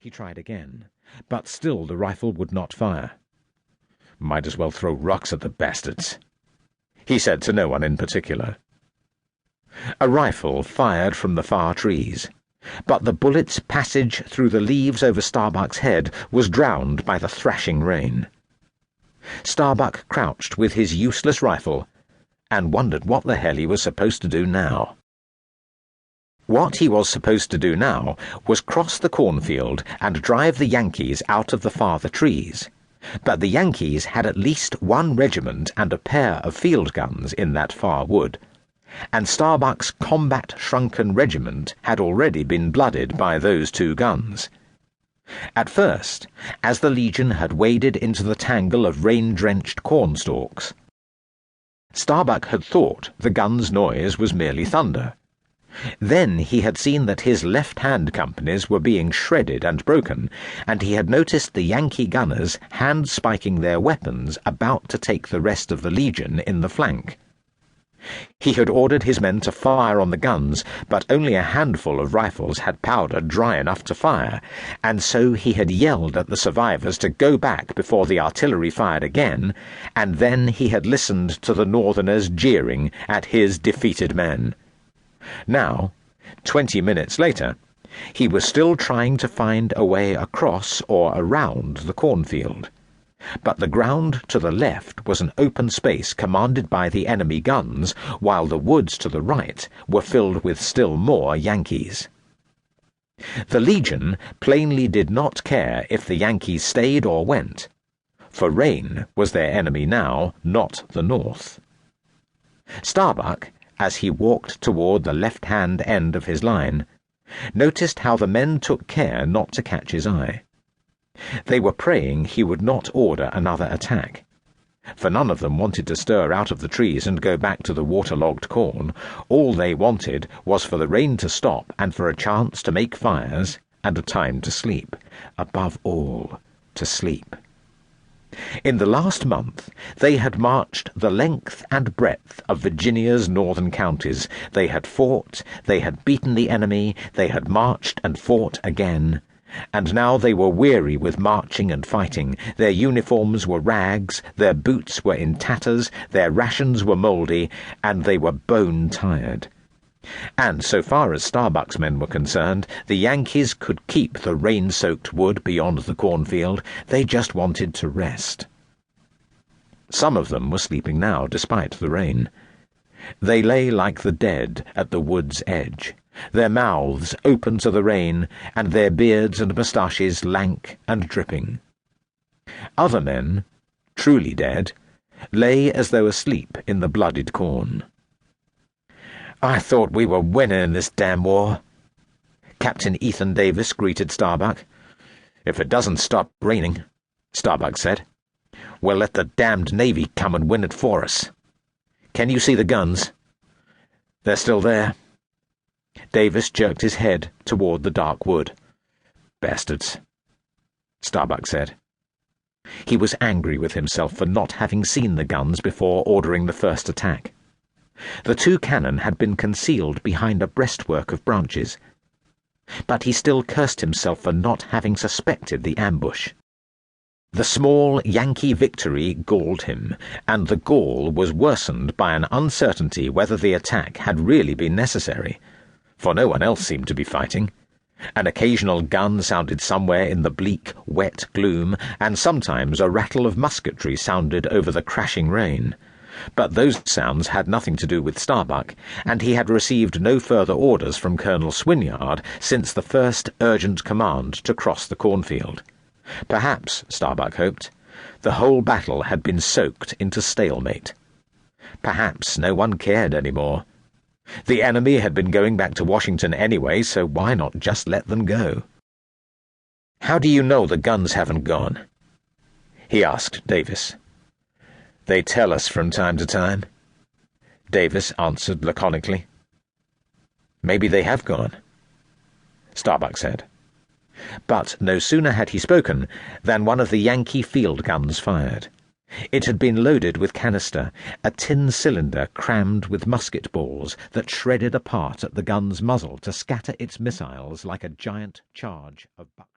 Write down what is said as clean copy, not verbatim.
He tried again, but still the rifle would not fire. "Might as well throw rocks at the bastards," he said to no one in particular. A rifle fired from the far trees, but the bullet's passage through the leaves over Starbuck's head was drowned by the thrashing rain. Starbuck crouched with his useless rifle and wondered what the hell he was supposed to do now. What he was supposed to do now was cross the cornfield and drive the Yankees out of the farther trees. But the Yankees had at least one regiment and a pair of field guns in that far wood, and Starbuck's combat-shrunken regiment had already been blooded by those two guns. At first, as the Legion had waded into the tangle of rain-drenched cornstalks, Starbuck had thought the gun's noise was merely thunder. Then he had seen that his left-hand companies were being shredded and broken, and he had noticed the Yankee gunners hand-spiking their weapons about to take the rest of the Legion in the flank. He had ordered his men to fire on the guns, but only a handful of rifles had powder dry enough to fire, and so he had yelled at the survivors to go back before the artillery fired again, and then he had listened to the Northerners jeering at his defeated men. Now, 20 minutes later, he was still trying to find a way across or around the cornfield. But the ground to the left was an open space commanded by the enemy guns, while the woods to the right were filled with still more Yankees. The Legion plainly did not care if the Yankees stayed or went, for rain was their enemy now, not the North. Starbuck, as he walked toward the left-hand end of his line, noticed how the men took care not to catch his eye. They were praying he would not order another attack, for none of them wanted to stir out of the trees and go back to the waterlogged corn. All they wanted was for the rain to stop and for a chance to make fires and a time to sleep. Above all, to sleep. In the last month, they had marched the length and breadth of Virginia's northern counties. They had fought, they had beaten the enemy, they had marched and fought again. And now they were weary with marching and fighting. Their uniforms were rags, their boots were in tatters, their rations were mouldy, and they were bone-tired. And so far as Starbuck's men were concerned, the Yankees could keep the rain-soaked wood beyond the cornfield. They just wanted to rest. Some of them were sleeping now, despite the rain. They lay like the dead at the wood's edge, their mouths open to the rain, and their beards and moustaches lank and dripping. Other men, truly dead, lay as though asleep in the blooded corn. "I thought we were winning in this damn war," Captain Ethan Davis greeted Starbuck. "If it doesn't stop raining," Starbuck said, "we'll let the damned Navy come and win it for us. Can you see the guns?" "They're still there." Davis jerked his head toward the dark wood. "Bastards," Starbuck said. He was angry with himself for not having seen the guns before ordering the first attack. The two cannon had been concealed behind a breastwork of branches, but he still cursed himself for not having suspected the ambush. The small Yankee victory galled him, and the gall was worsened by an uncertainty whether the attack had really been necessary, for no one else seemed to be fighting. An occasional gun sounded somewhere in the bleak, wet gloom, and sometimes a rattle of musketry sounded over the crashing rain. But those sounds had nothing to do with Starbuck, and he had received no further orders from Colonel Swinyard since the first urgent command to cross the cornfield. Perhaps, Starbuck hoped, the whole battle had been soaked into stalemate. Perhaps no one cared any more. The enemy had been going back to Washington anyway, so why not just let them go? "How do you know the guns haven't gone?" he asked Davis. "They tell us from time to time," Davis answered laconically. "Maybe they have gone," Starbuck said. But no sooner had he spoken than one of the Yankee field guns fired. It had been loaded with canister, a tin cylinder crammed with musket balls that shredded apart at the gun's muzzle to scatter its missiles like a giant charge of buck.